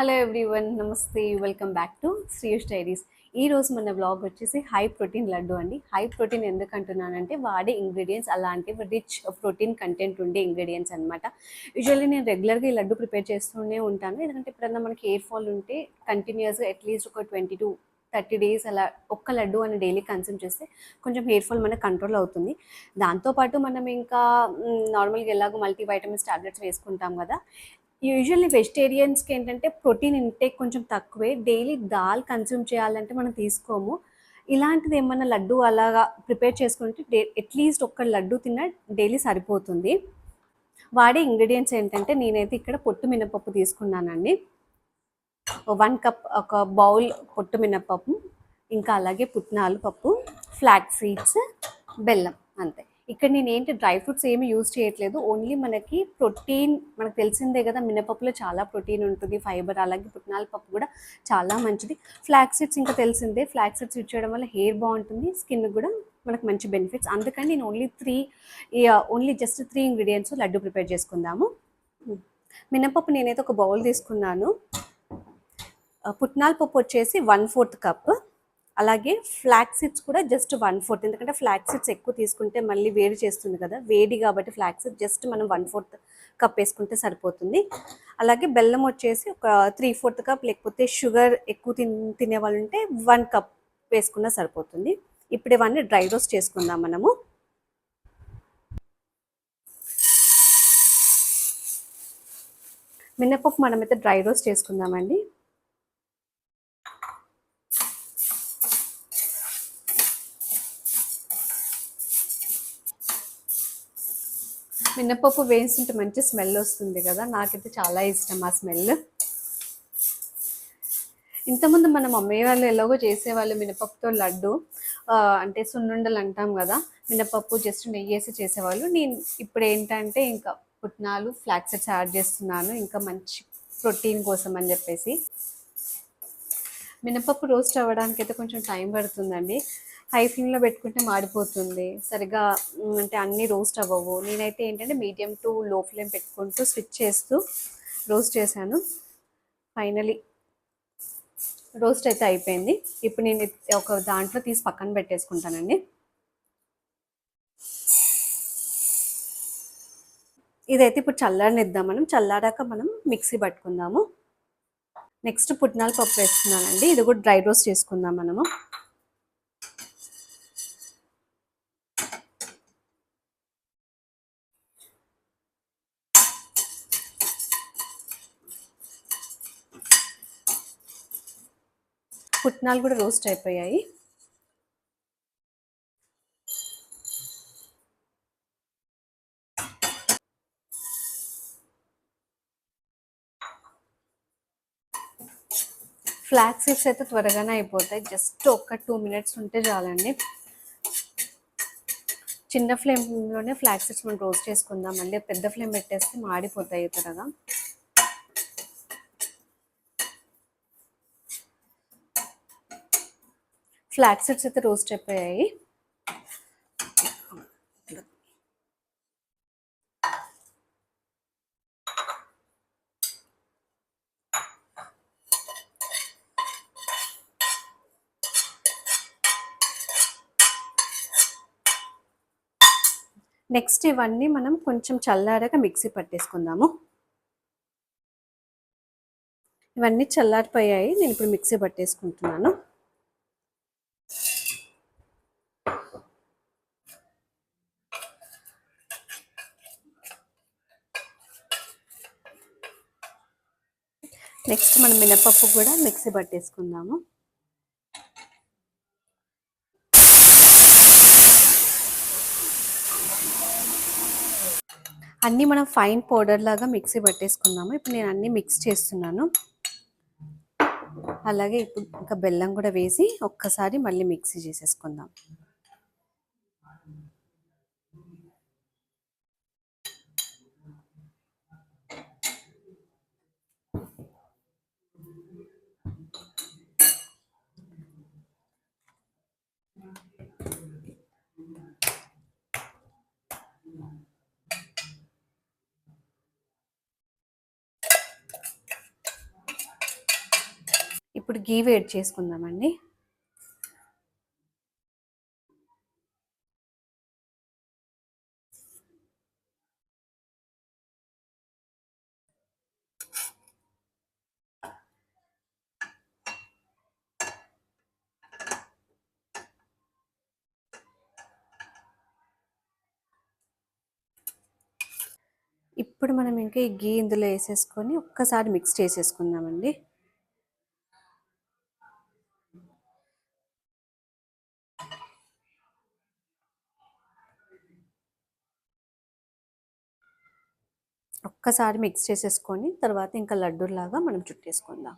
Hello everyone, నమస్తే, welcome back to శ్రీయుష్ diaries. ఈ రోజు మన బ్లాగ్ వచ్చేసి హై ప్రోటీన్ లడ్డు అండి. హై ప్రోటీన్ ఎందుకు అంటున్నానంటే వాడే ఇంగ్రీడియంట్స్ అలాంటివి రిచ్ ప్రోటీన్ కంటెంట్ ఉండే ఇంగ్రీడియంట్స్ అనమాట. యూజువల్లీ నేను రెగ్యులర్గా ఈ లడ్డు ప్రిపేర్ చేస్తూనే ఉంటాను. ఎందుకంటే ఎప్పుడన్నా మనకి హెయిర్ ఫాల్ ఉంటే కంటిన్యూస్గా అట్లీస్ట్ ఒక 20 to 30 days అలా ఒక్క లడ్డు అని డైలీ కన్స్యూమ్ చేస్తే కొంచెం హెయిర్ ఫాల్ మనకు కంట్రోల్ అవుతుంది. దాంతోపాటు మనం ఇంకా నార్మల్గా ఎలాగో మల్టీవైటమిన్స్ టాబ్లెట్స్ వేసుకుంటాం కదా. యూజువల్లీ వెజిటేరియన్స్కి ఏంటంటే ప్రోటీన్ ఇంటేక్ కొంచెం తక్కువే. డైలీ దాల్ కన్జ్యూమ్ చేయాలంటే మనం తీసుకోము. ఇలాంటిది ఏమన్నా లడ్డు అలాగా ప్రిపేర్ చేసుకుంటే అట్లీస్ట్ ఒక్క లడ్డు తిన్న డైలీ సరిపోతుంది. వాడే ఇంగ్రీడియంట్స్ ఏంటంటే నేనైతే ఇక్కడ పొట్టు మినపప్పు తీసుకున్నానండి. 1 కప్ ఒక బౌల్ పొట్టు మినపప్పు, ఇంకా అలాగే పుట్నాలు పప్పు, ఫ్లాక్స్ సీడ్స్, బెల్లం, అంతే. ఇక్కడ నేను ఏంటి డ్రై ఫ్రూట్స్ ఏమి యూజ్ చేయట్లేదు. ఓన్లీ మనకి ప్రోటీన్, మనకు తెలిసిందే కదా మినపప్పులో చాలా ప్రోటీన్ ఉంటుంది, ఫైబర్. అలాగే పుట్నాల పప్పు కూడా చాలా మంచిది. ఫ్లాక్స్ సీడ్స్ ఇంకా తెలిసిందే, ఫ్లాక్స్ సీడ్స్ యూజ్ చేయడం వల్ల హెయిర్ బాగుంటుంది, స్కిన్ కూడా మనకు మంచి బెనిఫిట్స్. అందుకని నేను only just 3 ingredients laddu prepare చేసుకుందాము. మినపప్పు నేనైతే ఒక బౌల్ తీసుకున్నాను. పుట్నాల పప్పు వచ్చేసి 1/4 కప్. అలాగే ఫ్లాక్స్ సీడ్స్ కూడా జస్ట్ 1/4, ఎందుకంటే ఫ్లాక్స్ సీడ్స్ ఎక్కువ తీసుకుంటే మళ్ళీ వేడి చేస్తుంది కదా, వేడి కాబట్టి ఫ్లాక్స్ సీడ్స్ జస్ట్ మనం 1/4 కప్ వేసుకుంటే సరిపోతుంది. అలాగే బెల్లం వచ్చేసి ఒక 3/4 కప్, లేకపోతే షుగర్ ఎక్కువ తినే వాళ్ళు ఉంటే 1 కప్ వేసుకున్నా సరిపోతుంది. ఇప్పుడు ఇవన్నీ డ్రై రోస్ట్ చేసుకుందాం మనము. మినపప్పు మనమైతే డ్రై రోస్ట్ చేసుకుందామండి. మినపప్పు వేస్తుంటే మంచి స్మెల్ వస్తుంది కదా, నాకైతే చాలా ఇష్టం ఆ స్మెల్. ఇంతకుముందు మన మమ్మీ వాళ్ళు ఎలాగో చేసేవాళ్ళు మినపప్పుతో లడ్డు, అంటే సున్నుండలు అంటాం కదా, మినపప్పు జస్ట్ నెయ్యి వేసి చేసేవాళ్ళు. నేను ఇప్పుడు ఏంటంటే ఇంకా పుట్నాలు, ఫ్లాక్స్ సీడ్స్ యాడ్ చేస్తున్నాను, ఇంకా మంచి ప్రోటీన్ కోసం అని చెప్పేసి. మినపప్పు రోస్ట్ అవ్వడానికి అయితే కొంచెం టైం పడుతుందండి. హై ఫ్లేమ్లో పెట్టుకుంటే మాడిపోతుంది సరిగా, అంటే అన్నీ రోస్ట్ అవ్వవు. నేనైతే ఏంటంటే మీడియం టు లో ఫ్లేమ్ పెట్టుకుంటూ స్విచ్ చేస్తూ రోస్ట్ చేశాను. ఫైనలీ రోస్ట్ అయితే అయిపోయింది. ఇప్పుడు నేను ఒక దాంట్లో తీసి పక్కన పెట్టేసుకుంటానండి. ఇదైతే ఇప్పుడు చల్లారనిద్దాం, మనం చల్లారాక మనం మిక్సీ పట్టుకుందాము. నెక్స్ట్ పుట్నాల పప్పు వేస్తున్నానండి, ఇది కూడా డ్రై రోస్ట్ చేసుకుందాం మనము. పుట్నాలు కూడా రోస్ట్ అయిపోయాయి. ఫ్లాక్స్ సీడ్స్ అయితే త్వరగానే అయిపోతాయి, జస్ట్ ఒక 2 minutes ఉంటే చాలండి. చిన్న ఫ్లేమ్లోనే ఫ్లాక్స్ సీడ్స్ మనం రోస్ట్ చేసుకుందాం, మళ్ళీ పెద్ద ఫ్లేమ్ పెట్టేస్తే మాడిపోతాయి త్వరగా. ఫ్లాక్స్ సీడ్స్ అయితే రోస్ట్ అయిపోయాయి. నెక్స్ట్ ఇవన్నీ మనం కొంచెం చల్లారాక మిక్సీ పట్టేసుకుందాము. ఇవన్నీ చల్లారిపోయాయి, నేను ఇప్పుడు మిక్సీ పట్టేసుకుంటున్నాను. నెక్స్ట్ మనం మినపప్పు కూడా మిక్సీ పట్టేసుకుందాము. అన్నీ మనం ఫైన్ పౌడర్ లాగా మిక్సీ పట్టేసుకుందాము. ఇప్పుడు నేను అన్నీ మిక్స్ చేస్తున్నాను. అలాగే ఇప్పుడు ఇంకా బెల్లం కూడా వేసి ఒక్కసారి మళ్ళీ మిక్సీ చేసేసుకుందాం. ఇప్పుడు గీ వేడి చేసుకుందామండి. ఇప్పుడు మనం ఇంకా ఈ గీ ఇందులో వేసేసుకొని ఒక్కసారి మిక్స్ చేసేసుకుందామండి. ఒక్కసారి మిక్స్ చేసేసుకొని తర్వాత ఇంకా లడ్డూలాగా మనం చుట్టేసుకుందాం.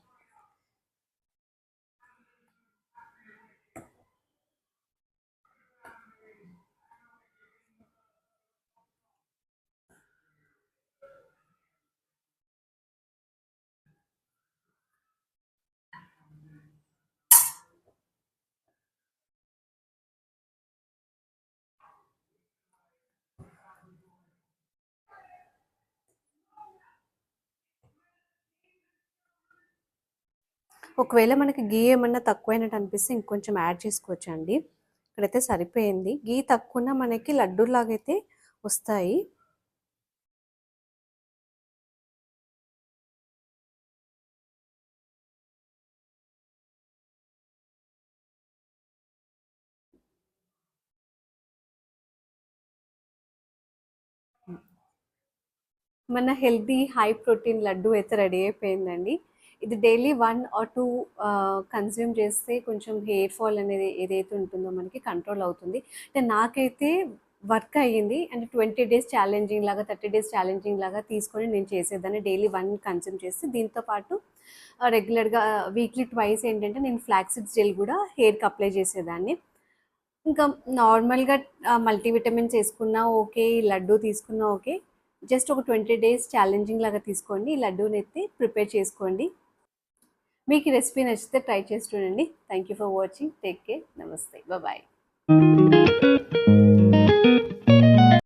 ఒకవేళ మనకి గీ ఏమన్నా తక్కువైనట్టు అనిపిస్తే ఇంకొంచెం యాడ్ చేసుకోవచ్చండి. ఇక్కడైతే సరిపోయింది. గీ తక్కువన్నా మనకి లడ్డూలాగైతే వస్తాయి. మన హెల్తీ హై ప్రోటీన్ లడ్డు అయితే రెడీ అయిపోయిందండి. ఇది డైలీ 1 ఆర్ 2 కన్జ్యూమ్ చేస్తే కొంచెం హెయిర్ ఫాల్ అనేది ఏదైతే ఉంటుందో మనకి కంట్రోల్ అవుతుంది. అంటే నాకైతే వర్క్ అయ్యింది. అంటే 20 డేస్ ఛాలెంజింగ్ లాగా 30 డేస్ ఛాలెంజింగ్ లాగా తీసుకొని నేను చేసేదాన్ని. డైలీ 1 కన్జ్యూమ్ చేసి దీంతో పాటు రెగ్యులర్గా వీక్లీ ట్వైస్ ఏంటంటే నేను ఫ్లాక్సీడ్స్ జెల్ కూడా హెయిర్కి అప్లై చేసేదాన్ని. ఇంకా నార్మల్గా మల్టీవిటమిన్స్ వేసుకున్నా ఓకే, ఈ లడ్డు తీసుకున్నా ఓకే. జస్ట్ ఒక 20 డేస్ ఛాలెంజింగ్ లాగా తీసుకోండి. ఈ లడ్డూని అయితే ప్రిపేర్ చేసుకోండి. మీకు ఈ రెసిపీ నచ్చితే ట్రై చేసి చూడండి. Thank you for watching. Take care. నమస్తే. బాయ్.